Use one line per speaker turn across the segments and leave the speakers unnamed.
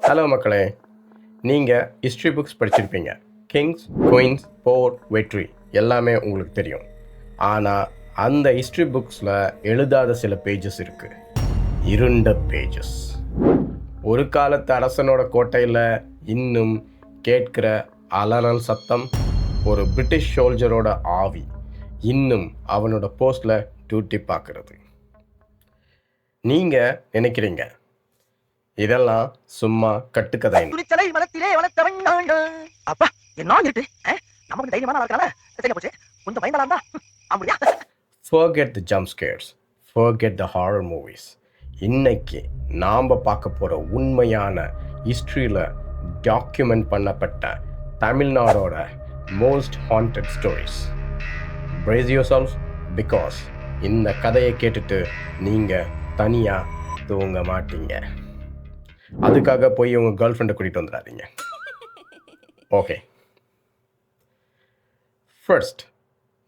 Hello மக்களே, நீங்கள் history books படிச்சிருப்பீங்க. கிங்ஸ், குயின்ஸ், போர், வெற்றி எல்லாமே உங்களுக்கு தெரியும். ஆனால் அந்த ஹிஸ்ட்ரி புக்ஸில் எழுதாத சில பேஜஸ் இருக்குது. இருண்ட பேஜஸ். ஒரு காலத்து அரசனோட கோட்டையில் இன்னும் கேட்கிற அலறல் சத்தம், ஒரு பிரிட்டிஷ் சோல்ஜரோட ஆவி இன்னும் அவனோட போஸ்டில் டியூட்டி பார்க்குறது. நீங்கள் நினைக்கிறீங்க இதெல்லாம் சும்மா கட்டுக்கதை.
துணிச்சலை மனத்திலே வளர்த்தவன் நான். அப்பா என்ன இருக்கு நமக்கு தைரியமான வாழ்க்கை சரியா போச்சு. கொஞ்சம் பயந்தலாம் தான் அப்படியா?
Forget the jump scares. Forget the horror movies. இன்னைக்கு நாம் பார்க்க போகிற உண்மையான ஹிஸ்ட்ரியில் டாக்குமெண்ட் பண்ணப்பட்ட தமிழ்நாடோட most haunted stories. Brace yourself because இந்த கதையை கேட்டுட்டு நீங்கள் தனியாக தூங்க மாட்டீங்க. அதுக்காக போய் உங்கள் கேர்ள் ஃப்ரெண்டை கூட்டிகிட்டு வந்துடாதீங்க. ஓகே, ஃபர்ஸ்ட்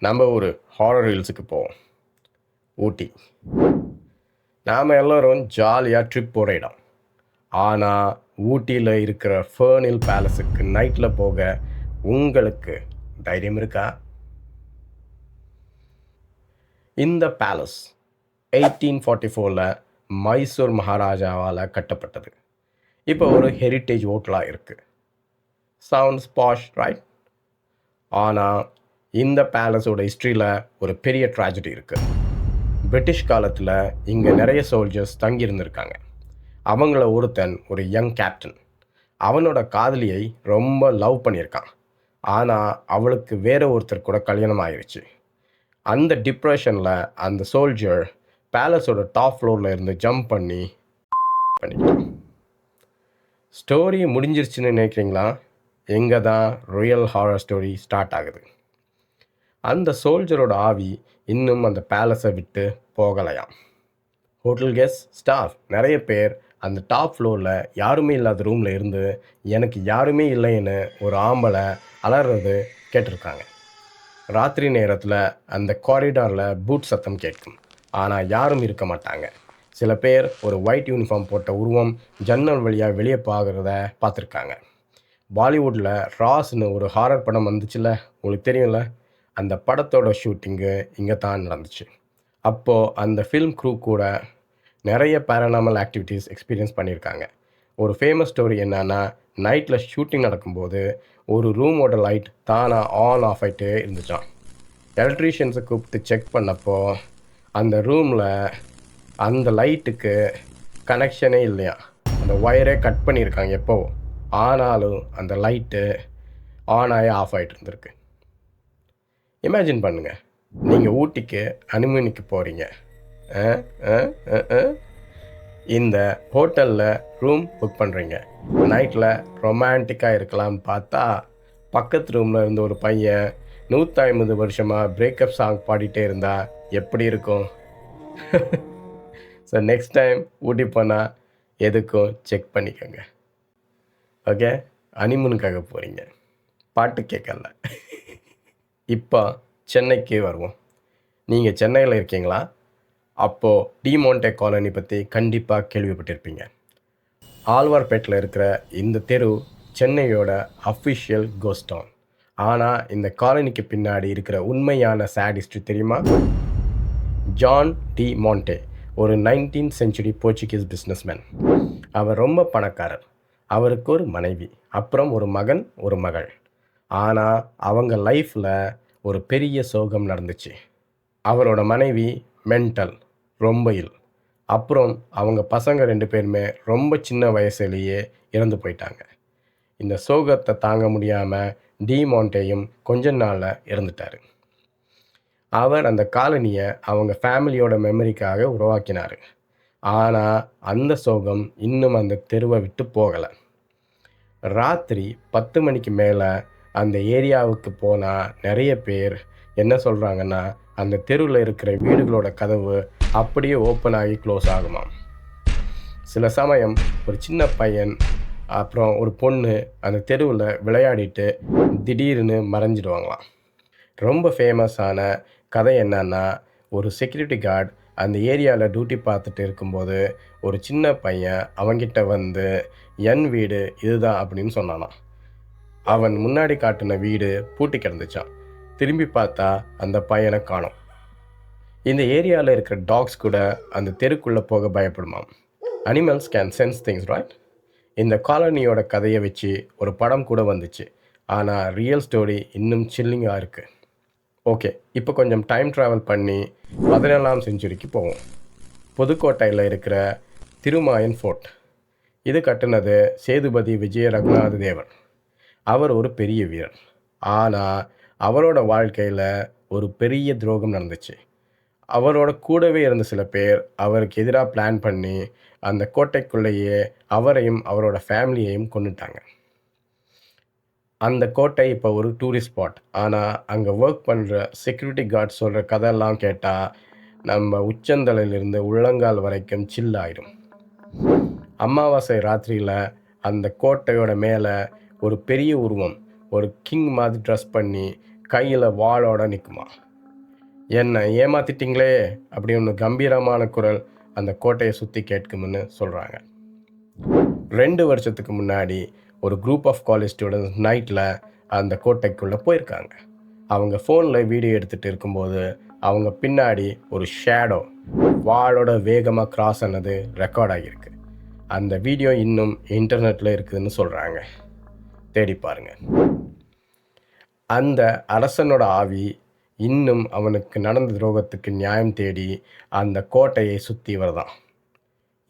நம்ம ஒரு ஹாரர் ஹில்ஸுக்கு போவோம். ஊட்டி. நாம் எல்லோரும் ஜாலியாக ட்ரிப் போகிற இடம். ஆனால் ஊட்டியில் இருக்கிற ஃபர்னில் பேலஸுக்கு நைட்டில் போக உங்களுக்கு தைரியம் இருக்கா? இந்த பேலஸ் 1844 மைசூர் மகாராஜாவால் கட்டப்பட்டது. இப்போ ஒரு ஹெரிட்டேஜ் ஹோட்டலாக இருக்குது. Sounds posh, right? ஆனால் இந்த பேலஸோட ஹிஸ்ட்ரியில் ஒரு பெரிய ட்ராஜடி இருக்குது. பிரிட்டிஷ் காலத்தில் இங்கே நிறைய சோல்ஜர்ஸ் தங்கியிருந்திருக்காங்க. அவங்கள ஒருத்தன் ஒரு யங் கேப்டன். அவனோட காதலியை ரொம்ப லவ் பண்ணியிருக்கான். ஆனால் அவளுக்கு வேற ஒருத்தர் கூட கல்யாணம் ஆயிடுச்சு. அந்த டிப்ரெஷனில் அந்த சோல்ஜர் பேலஸோட டாப் ஃப்ளோரில் இருந்து ஜம்ப் பண்ணிக்கிட்டான். ஸ்டோரி முடிஞ்சிருச்சுன்னு நினைக்கிறீங்களா? எங்கே தான் ரியல் ஹாரர் ஸ்டோரி ஸ்டார்ட் ஆகுது. அந்த சோல்ஜரோட ஆவி இன்னும் அந்த பேலஸை விட்டு போகலையாம். ஹோட்டல் கெஸ்ட், ஸ்டாஃப் நிறைய பேர் அந்த டாப் ஃப்ளோரில் யாருமே இல்லாத ரூமில் இருந்து எனக்கு யாருமே இல்லைன்னு ஒரு ஆம்பளை அலறது கேட்டிருக்காங்க. ராத்திரி நேரத்தில் அந்த காரிடாரில் பூட் சத்தம் கேட்கும். ஆனால் யாரும் இருக்க மாட்டாங்க. சில பேர் ஒரு ஒயிட் யூனிஃபார்ம் போட்ட உருவம் ஜன்னல் வழியாக வெளியே பார்க்குறத பார்த்துருக்காங்க. பாலிவுட்டில் ராஸ்னு ஒரு ஹாரர் படம் வந்துச்சுல்ல, உங்களுக்கு தெரியும்ல? அந்த படத்தோட ஷூட்டிங்கு இங்கே தான் நடந்துச்சு. அப்போது அந்த ஃபில்ம் க்ரூ கூட நிறைய பேரனாமல் ஆக்டிவிட்டீஸ் எக்ஸ்பீரியன்ஸ் பண்ணியிருக்காங்க. ஒரு ஃபேமஸ் ஸ்டோரி என்னன்னா, நைட்டில் ஷூட்டிங் நடக்கும்போது ஒரு ரூமோட லைட் தானாக ஆன் ஆஃப் ஆகிட்டே இருந்துச்சான். எலக்ட்ரீஷியன்ஸை கூப்பிட்டு செக் பண்ணப்போ அந்த ரூமில் அந்த லைட்டுக்கு கனெக்ஷனே இல்லையா. அந்த ஒயரே கட் பண்ணியிருக்காங்க எப்போ. ஆனாலும் அந்த லைட்டு ஆன் ஆகி ஆஃப் ஆகிட்டு இருந்திருக்கு. இமேஜின் பண்ணுங்கள், நீங்கள் ஊட்டிக்கு ஹனிமூனுக்கு போகிறீங்க. இந்த ஹோட்டலில் ரூம் புக் பண்ணுறீங்க. நைட்டில் ரொமான்டிக்காக இருக்கலாம்னு பார்த்தா பக்கத்து ரூமில் இருந்த ஒரு பையன் 150 வருஷமாக பிரேக்கப் சாங் பாடிட்டே இருந்தால் எப்படி இருக்கும்? ஸோ நெக்ஸ்ட் டைம் ஊட்டி போனால் எதுக்கும் செக் பண்ணிக்கோங்க. ஓகே, ஹனிமூனுக்காக போகிறீங்க, பாட்டு கேட்கல. இப்போ சென்னைக்கு வருவோம். நீங்கள் சென்னையில் இருக்கீங்களா? அப்போது டி மோண்டே காலனி பற்றி கண்டிப்பாக கேள்விப்பட்டிருப்பீங்க. ஆழ்வார்பேட்டில் இருக்கிற இந்த தெரு சென்னையோட அஃபிஷியல் கோஸ்ட் டவுன். ஆனால் இந்த காலனிக்கு பின்னாடி இருக்கிற உண்மையான சேட் ஹிஸ்ட்ரி தெரியுமா? ஜான் டி மோண்டே ஒரு 19th century போர்ச்சுகீஸ் பிஸ்னஸ்மேன். அவர் ரொம்ப பணக்காரர். அவருக்கு ஒரு மனைவி, அப்புறம் ஒரு மகன், ஒரு மகள். ஆனால் அவங்க லைஃப்பில் ஒரு பெரிய சோகம் நடந்துச்சு. அவரோட மனைவி மென்டல், ரொம்ப இல். அப்புறம் அவங்க பசங்க 2 பேருமே ரொம்ப சின்ன வயசுலேயே இறந்து போயிட்டாங்க. இந்த சோகத்தை தாங்க முடியாமல் டி மோண்டேயும் கொஞ்ச நாளில் இறந்துட்டார். அவர் அந்த காலனியை அவங்க ஃபேமிலியோட மெமரிக்காக உருவாக்கினார். ஆனால் அந்த சோகம் இன்னும் அந்த தெருவை விட்டு போகலை. ராத்திரி 10 மணிக்கு மேலே அந்த ஏரியாவுக்கு போனால் நிறைய பேர் என்ன சொல்கிறாங்கன்னா, அந்த தெருவில் இருக்கிற வீடுகளோட கதவு அப்படியே ஓப்பன் ஆகி க்ளோஸ் ஆகுமாம். சில சமயம் ஒரு சின்ன பையன் அப்புறம் ஒரு பொண்ணு அந்த தெருவில் விளையாடிட்டு திடீர்னு மறைஞ்சிடுவாங்களாம். ரொம்ப ஃபேமஸான கதை என்னன்னா, ஒரு செக்யூரிட்டி கார்டு அந்த ஏரியாவில் டியூட்டி பார்த்துட்டு இருக்கும்போது ஒரு சின்ன பையன் அவங்கிட்ட வந்து என் வீடு இதுதான் அப்படின்னு சொன்னானான். அவன் முன்னாடி காட்டின வீடு பூட்டி கிடந்துச்சான். திரும்பி பார்த்தா அந்த பையனை காணோம். இந்த ஏரியாவில் இருக்கிற டாக்ஸ் கூட அந்த தெருக்குள்ளே போக பயப்படுமாம். Animals can sense things, right? இந்த காலனியோட கதையை வச்சு ஒரு படம் கூட வந்துச்சு. ஆனால் ரியல் ஸ்டோரி இன்னும் சில்லிங்காக இருக்குது. ஓகே, இப்போ கொஞ்சம் டைம் ட்ராவல் பண்ணி 17ஆம் செஞ்சுரிக்கு போவோம். புதுக்கோட்டையில் இருக்கிற திருமாயன் ஃபோர்ட். இது கட்டுனது சேதுபதி விஜய ரகுநாத தேவர். அவர் ஒரு பெரிய வீரர். ஆனால் அவரோட வாழ்க்கையில் ஒரு பெரிய துரோகம் நடந்துச்சு. அவரோட கூடவே இருந்த சில பேர் அவருக்கு எதிராக பிளான் பண்ணி அந்த கோட்டைக்குள்ளேயே அவரையும் அவரோட ஃபேமிலியையும் கொண்டுட்டாங்க. அந்த கோட்டை இப்போ ஒரு டூரிஸ்ட் ஸ்பாட். ஆனால் அங்கே ஒர்க் பண்ணுற செக்யூரிட்டி கார்ட்ஸ் சொல்கிற கதையெல்லாம் கேட்டால் நம்ம உச்சந்தலையிலிருந்து உள்ளங்கால் வரைக்கும் சில்லாயிடும். அமாவாசை ராத்திரியில் அந்த கோட்டையோட மேலே ஒரு பெரிய உருவம் ஒரு கிங் மாதிரி ட்ரெஸ் பண்ணி கையில் வாளோட நிற்குமா. என்னை ஏமாத்திட்டீங்களே அப்படின்னு கம்பீரமான குரல் அந்த கோட்டையை சுற்றி கேட்கும்னு சொல்கிறாங்க. 2 வருஷத்துக்கு முன்னாடி ஒரு குரூப் ஆஃப் காலேஜ் ஸ்டூடெண்ட்ஸ் நைட்டில் அந்த கோட்டைக்குள்ளே போயிருக்காங்க. அவங்க ஃபோனில் வீடியோ எடுத்துகிட்டு இருக்கும்போது அவங்க பின்னாடி ஒரு ஷேடோ வாளோட வேகமாக கிராஸ் ஆனது ரெக்கார்ட் ஆகியிருக்கு. அந்த வீடியோ இன்னும் இன்டர்நெட்டில் இருக்குதுன்னு சொல்கிறாங்க. தேடி பாருங்கள். அந்த அரசனோட ஆவி இன்னும் அவனுக்கு நடந்த துரோகத்துக்கு நியாயம் தேடி அந்த கோட்டையை சுற்றி வருதான்.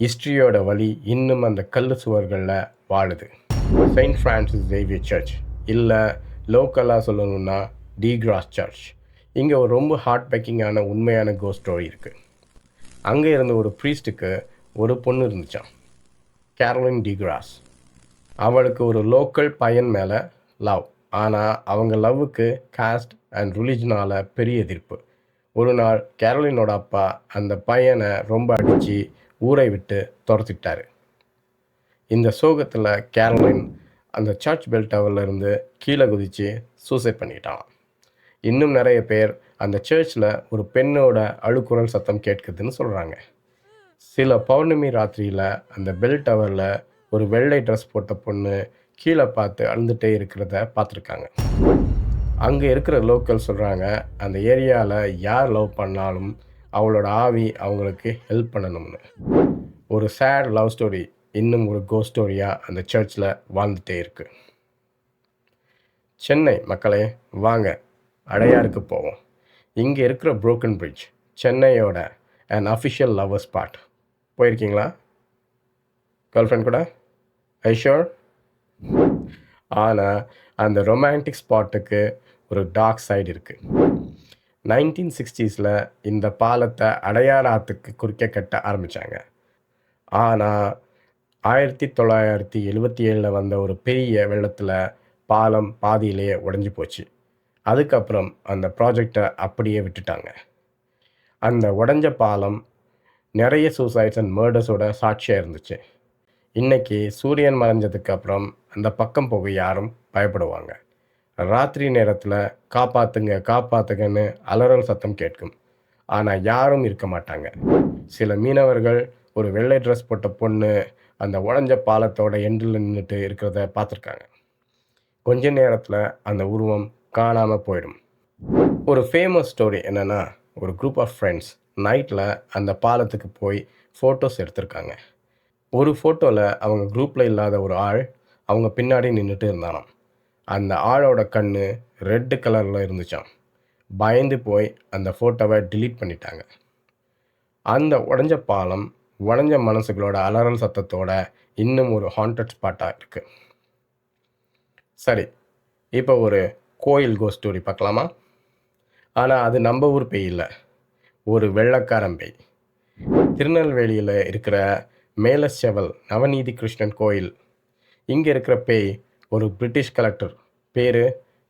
ஹிஸ்ட்ரியோட வழி இன்னும் அந்த கல் சுவர்களில் வாழுது. செயின்ட் ஃப்ரான்சிஸ் சேவியர் சர்ச், இல்லை லோக்கலாக சொல்லணும்னா டி கிராஸ் சர்ச். இங்கே ஒரு ரொம்ப ஹார்ட் பேக்கிங்கான உண்மையான கோஸ்ட் ஸ்டோரி இருக்குது. அங்கே இருந்த ஒரு ப்ரீஸ்ட்டுக்கு ஒரு பொண்ணு இருந்துச்சான், கேரோலின் டி கிராஸ். அவளுக்கு ஒரு லோக்கல் பையன் மேலே லவ். ஆனால் அவங்க லவ்வுக்கு காஸ்ட் அண்ட் ரிலிஜனால் பெரிய எதிர்ப்பு. ஒரு நாள் கேரோலினோட அப்பா அந்த பையனை ரொம்ப அடித்து ஊரை விட்டு துரத்திட்டாரு. இந்த சோகத்தில் கேரோலின் அந்த சர்ச் பெல் டவரில் இருந்து கீழே குதித்து சூசைட் பண்ணிட்டான். இன்னும் நிறைய பேர் அந்த சர்ச்சில் ஒரு பெண்ணோட அழுக்குரல் சத்தம் கேட்குதுன்னு சொல்கிறாங்க. சில பௌர்ணமி ராத்திரியில் அந்த பெல் டவரில் ஒரு வெள்ளை ட்ரெஸ் போட்ட பொண்ணு கீழே பார்த்து அழுந்துகிட்டே இருக்கிறத பார்த்துருக்காங்க. அங்கே இருக்கிற லோக்கல் சொல்கிறாங்க, அந்த ஏரியாவில் யார் லவ் பண்ணாலும் அவளோட ஆவி அவங்களுக்கு ஹெல்ப் பண்ணணும்னு. ஒரு சேட் லவ் ஸ்டோரி இன்னும் ஒரு கோஸ்ட் ஸ்டோரியாக அந்த சர்ச்சில் வாழ்ந்துகிட்டே இருக்கு. சென்னை மக்களே, வாங்க அடையாருக்கு போவோம். இங்கே இருக்கிற புரோக்கன் பிரிட்ஜ் சென்னையோட அண்ட் அஃபிஷியல் லவர் ஸ்பாட். போயிருக்கீங்களா கேர்ள் ஃப்ரெண்ட் கூட? ஐஷோர். ஆனால் அந்த ரொமான்டிக் ஸ்பாட்டுக்கு ஒரு டார்க் சைடு இருக்குது. 1960s இந்த பாலத்தை அடையார் ஆற்றுக்கு குறுக்க கட்ட ஆரம்பித்தாங்க. ஆனால் 1977 வந்த ஒரு பெரிய வெள்ளத்தில் பாலம் பாதியிலேயே உடைஞ்சி போச்சு. அதுக்கப்புறம் அந்த ப்ராஜெக்டை அப்படியே விட்டுட்டாங்க. அந்த உடைஞ்ச பாலம் நிறைய சூசைட்ஸ் அண்ட் மர்டர்ஸோட சாட்சியாக இருந்துச்சு. இன்றைக்கி சூரியன் மறைஞ்சதுக்கு அப்புறம் அந்த பக்கம் போக யாரும் பயப்படுவாங்க. ராத்திரி நேரத்தில் காப்பாற்றுங்க காப்பாற்றுங்கன்னு அலறல் சத்தம் கேட்கும். ஆனால் யாரும் இருக்க மாட்டாங்க. சில மீனவர்கள் ஒரு வெள்ளை ட்ரெஸ் போட்ட பொண்ணு அந்த உடைஞ்ச பாலத்தோட எண்டில் நின்றுட்டு இருக்கிறத பார்த்துருக்காங்க. கொஞ்ச நேரத்தில் அந்த உருவம் காணாமல் போயிடும். ஒரு ஃபேமஸ் ஸ்டோரி என்னென்னா, ஒரு குரூப் ஆஃப் ஃப்ரெண்ட்ஸ் நைட்டில் அந்த பாலத்துக்கு போய் ஃபோட்டோஸ் எடுத்திருக்காங்க. ஒரு ஃபோட்டோவில் அவங்க குரூப்பில் இல்லாத ஒரு ஆள் அவங்க பின்னாடி நின்றுட்டு இருந்தானாம். அந்த ஆளோட கண் ரெட்டு கலரில் இருந்துச்சான். பயந்து போய் அந்த ஃபோட்டோவை டிலீட் பண்ணிட்டாங்க. அந்த உடைஞ்ச பாலம் உடைஞ்ச மனசுகளோட அலறல் சத்தத்தோட இன்னும் ஒரு ஹாண்டட் ஸ்பாட்டாக இருக்குது. சரி, இப்போ ஒரு கோயில் கோஸ்ட் ஸ்டோரி பார்க்கலாமா? ஆனால் அது நம்ம ஊர் பேய் இல்லை, ஒரு வெள்ளைக்காரன் பேய். திருநெல்வேலியில் இருக்கிற மேலச்செவல் நவநீதி கிருஷ்ணன் கோயில். இங்கே இருக்கிற பேய் ஒரு பிரிட்டிஷ் கலெக்டர், பேர்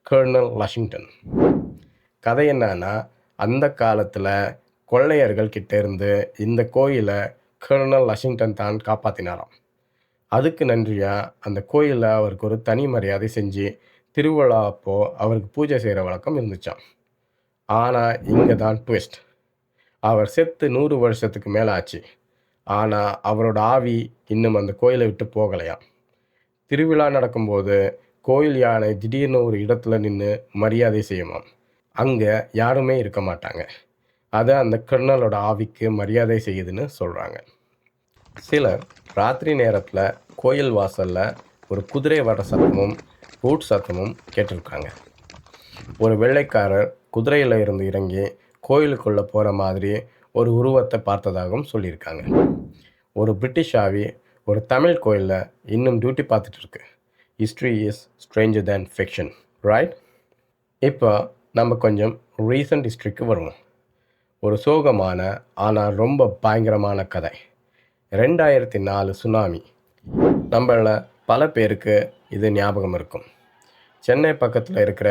கர்னல் லஷிங்டன். கதை என்னன்னா, அந்த காலத்தில் கொள்ளையர்கள் கிட்டே இருந்து இந்த கோயிலை கர்னல் லஷிங்டன் தான் காப்பாற்றினாராம். அதுக்கு நன்றியாக அந்த கோயிலில் அவருக்கு ஒரு தனி மரியாதை செஞ்சு திருவிழா அப்போது அவருக்கு பூஜை செய்கிற வழக்கம் இருந்துச்சான். ஆனால் இங்கே தான் ட்விஸ்ட். அவர் செத்து 100 வருஷத்துக்கு மேலே ஆச்சு. ஆனால் அவரோட ஆவி இன்னும் அந்த கோயிலை விட்டு போகலையாம். திருவிழா நடக்கும்போது கோயில் யானை திடீர்னு ஒரு இடத்துல நின்று மரியாதை செய்யுமாம். அங்கே யாருமே இருக்க மாட்டாங்க. அது அந்த கர்னலோட ஆவிக்கு மரியாதை செய்யுதுன்னு சொல்கிறாங்க. சிலர் ராத்திரி நேரத்தில் கோயில் வாசலில் ஒரு குதிரை வர சத்தமும் பூட் சத்தமும் கேட்டிருக்காங்க. ஒரு வெள்ளைக்காரர் குதிரையில் இருந்து இறங்கி கோயிலுக்குள்ளே போகிற மாதிரி ஒரு உருவத்தை பார்த்ததாகவும் சொல்லியிருக்காங்க. ஒரு பிரிட்டிஷ் ஆவி ஒரு தமிழ் கோயிலில் இன்னும் டியூட்டி பார்த்துட்டு இருக்கு. History is Stranger than fiction, right? இப்போ நம்ம கொஞ்சம் ரீசன்ட் ஹிஸ்ட்ரிக்கு வருவோம். ஒரு சோகமான ஆனால் ரொம்ப பயங்கரமான கதை. 2004 சுனாமி. நம்மள பல பேருக்கு இது ஞாபகம் இருக்கும். சென்னை பக்கத்தில் இருக்கிற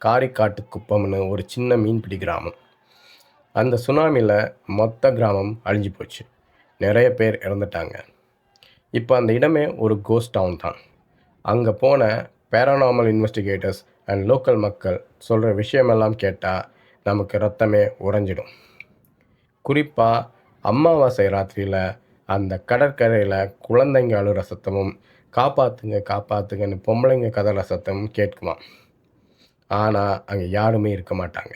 காரிக்காட்டு குப்பம்னு ஒரு சின்ன மீன்பிடி கிராமம். அந்த சுனாமியில் மொத்த கிராமம் அழிஞ்சு போச்சு. நிறைய பேர் இறந்துட்டாங்க. இப்போ அந்த இடமே ஒரு கோஸ்ட் டவுன் தான். அங்கே போன பேரானார்மல் இன்வெஸ்டிகேட்டர்ஸ் அண்ட் லோக்கல் மக்கள் சொல்கிற விஷயமெல்லாம் கேட்டால் நமக்கு ரத்தமே உறைஞ்சிடும். குறிப்பாக அமாவாசை ராத்திரியில் அந்த கடற்கரையில் குழந்தைங்க அழுகிற சத்தமும் காப்பாற்றுங்க காப்பாற்றுங்கன்னு பொம்பளைங்க கதற சத்தமும் கேட்குமா. ஆனால் அங்கே யாருமே இருக்க மாட்டாங்க.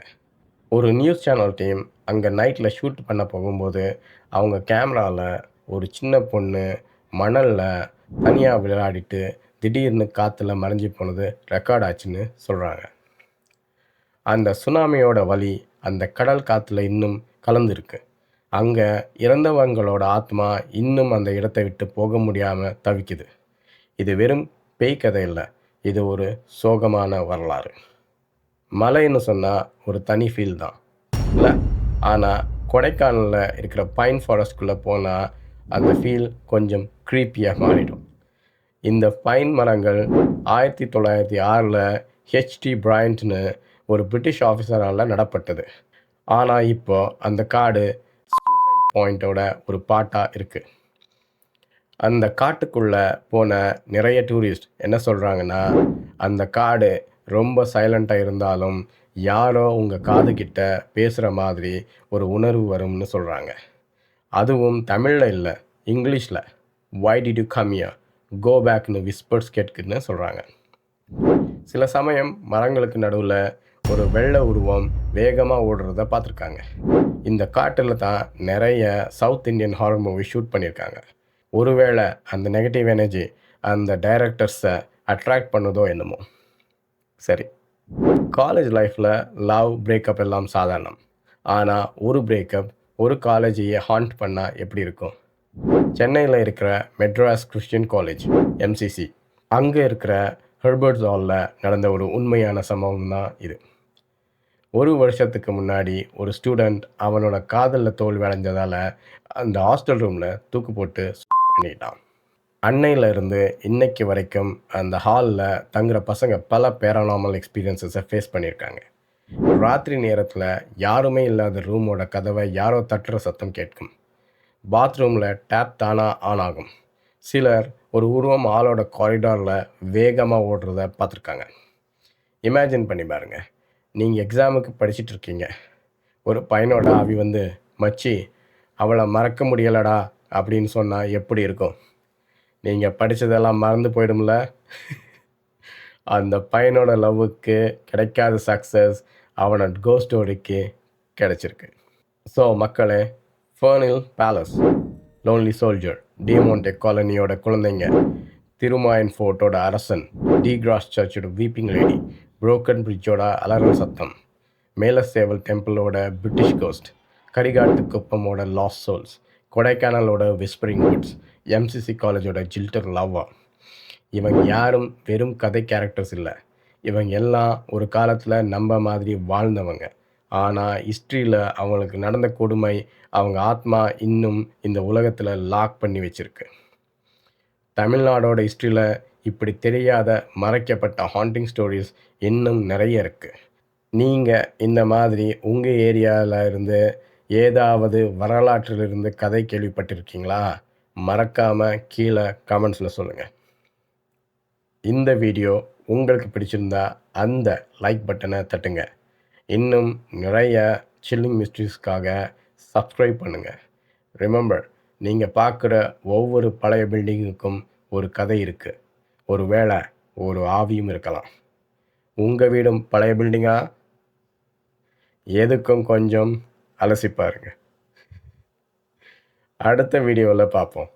ஒரு நியூஸ் சேனல் டீம் அங்கே நைட்டில் ஷூட் பண்ண போகும்போது அவங்க கேமராவில் ஒரு சின்ன பொண்ணு மணலில் தனியாக விளையாடிட்டு திடீர்னு காற்றுல மறைஞ்சி போனது ரெக்கார்ட் ஆச்சுன்னு சொல்கிறாங்க. அந்த சுனாமியோட வலி அந்த கடல் காற்றுல இன்னும் கலந்துருக்கு. அங்கே இறந்தவங்களோட ஆத்மா இன்னும் அந்த இடத்தை விட்டு போக முடியாமல் தவிக்குது. இது வெறும் பேய் கதை இல்லை, இது ஒரு சோகமான வரலாறு. மலைன்னு சொன்னால் ஒரு தனி ஃபீல் தான் இல்லை, ஆனால் கொடைக்கானலில் இருக்கிற பைன் ஃபாரஸ்ட்குள்ளே போனால் அந்த ஃபீல் கொஞ்சம் க்ரீப்பியாக மாறிடும். இந்த பைன் மரங்கள் 1906 ஹெச்டி பிரையண்ட்னு ஒரு பிரிட்டிஷ் ஆஃபீஸரால் நடப்பட்டது. ஆனால் இப்போ அந்த காடு பாயிண்டோட ஒரு பாட்டாக இருக்குது. அந்த காட்டுக்குள்ளே போன நிறைய டூரிஸ்ட் என்ன சொல்கிறாங்கன்னா, அந்த காடு ரொம்ப சைலண்ட்டாக இருந்தாலும் யாரோ உங்கள் காதுகிட்ட பேசுகிற மாதிரி ஒரு உணர்வு வரும்னு சொல்கிறாங்க. அதுவும் தமிழில் இல்லை, இங்கிலீஷில். Why did you come here? Go backனு விஸ்பர்ஸ் கேட்குன்னு சொல்கிறாங்க. சில சமயம் மரங்களுக்கு நடுவில் ஒரு வெள்ளை உருவம் வேகமாக ஓடுறத பார்த்துருக்காங்க. இந்த காட்டில் தான் நிறைய south Indian horror movie shoot பண்ணியிருக்காங்க. ஒருவேளை அந்த நெகட்டிவ் எனர்ஜி அந்த டைரக்டர்ஸை அட்ராக்ட் பண்ணுதோ என்னமோ. சரி, காலேஜ் லைஃப்பில் லவ் பிரேக்கப் எல்லாம் சாதாரணம். ஆனால் ஒரு பிரேக்கப் ஒரு காலேஜையே ஹாண்ட் பண்ணால் எப்படி இருக்கும்? சென்னையில் இருக்கிற மெட்ராஸ் கிறிஸ்டியன் காலேஜ் MCC அங்கே இருக்கிற ஹெர்பர்ட்ஸ் ஹாலில் நடந்த ஒரு உண்மையான சம்பவம் தான் இது. ஒரு வருஷத்துக்கு முன்னாடி ஒரு ஸ்டூடெண்ட் அவனோட காதலில் தோல்வி அடைஞ்சதால் அந்த ஹாஸ்டல் ரூமில் தூக்கு போட்டு பண்ணிட்டான். அன்னையில இருந்து இன்னைக்கு வரைக்கும் அந்த ஹாலில் தங்குற பசங்க பல பேரானார்மல் எக்ஸ்பீரியன்ஸஸை ஃபேஸ் பண்ணியிருக்காங்க. ராத்திரி நேரத்தில் யாருமே இல்லாத ரூமோட கதவை யாரோ தட்டுற சத்தம் கேட்கும். பாத்ரூமில் டேப் தானாக ஆன் ஆகும். சிலர் ஒரு உருவம் ஆளோட காரிடாரில் வேகமாக ஓடுறத பார்த்துருக்காங்க. இமேஜின் பண்ணி பாருங்கள், நீங்கள் எக்ஸாமுக்கு படிச்சுட்டு இருக்கீங்க. ஒரு பையனோட ஆவி வந்து மச்சி அவளை மறக்க முடியலடா அப்படின்னு சொன்னால் எப்படி இருக்கும்? நீங்கள் படித்ததெல்லாம் மறந்து போயிடும்ல. அந்த பையனோட லவ்வுக்கு கிடைக்காத சக்ஸஸ் அவனோட கோ ஸ்டோரிக்கு கிடைச்சிருக்கு. ஸோ மக்களே, Fernhill palace, lonely soldier, Demonte காலனியோட குழந்தைங்க, திருமாயன் ஃபோர்ட்டோட அரசன், டி கிராஸ் சர்ச்சோட வீப்பிங் லேடி, புரோக்கன் பிரிட்ஜோட அலறல் சத்தம், மேலசேவல் டெம்பிளோட பிரிட்டிஷ் கோஸ்ட், கரிகாட்டு குப்பமோட லாஸ்ட் சோல்ஸ், கொடைக்கானலோட விஸ்பரிங் வுட்ஸ், MCC காலேஜோட ஜில்டர் லவ்வா. இவங்க யாரும் வெறும் கதை கேரக்டர்ஸ் இல்லை. இவங்க எல்லாம் ஒரு காலத்தில் நம்ம மாதிரி வாழ்ந்தவங்க. ஆனால் ஹிஸ்ட்ரியில் அவங்களுக்கு நடந்த கொடுமை அவங்க ஆத்மா இன்னும் இந்த உலகத்தில் லாக் பண்ணி வச்சுருக்கு. தமிழ்நாடோட ஹிஸ்ட்ரியில் இப்படி தெரியாத மறைக்கப்பட்ட ஹாண்டிங் ஸ்டோரிஸ் இன்னும் நிறைய இருக்குது. நீங்கள் இந்த மாதிரி உங்கள் ஏரியாவில் இருந்து ஏதாவது வரலாற்றிலிருந்து கதை கேள்விப்பட்டிருக்கீங்களா? மறக்காமல் கீழே கமெண்ட்ஸில் சொல்லுங்கள். இந்த வீடியோ உங்களுக்கு பிடிச்சிருந்தா அந்த லைக் பட்டனை தட்டுங்க. இன்னும் நிறைய சில்லிங் மிஸ்ட்ரீஸ்க்காக சப்ஸ்கிரைப் பண்ணுங்கள். ரிமெம்பர், நீங்கள் பார்க்குற ஒவ்வொரு பழைய பில்டிங்குக்கும் ஒரு கதை இருக்குது. ஒரு வேளை ஒரு ஆவியும் இருக்கலாம். உங்கள் வீடும் பழைய பில்டிங்கா? எதுக்கும் கொஞ்சம் அலசி பாருங்க. அடுத்த வீடியோவில் பார்ப்போம்.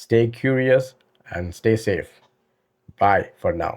Stay curious and stay safe. Bye for now.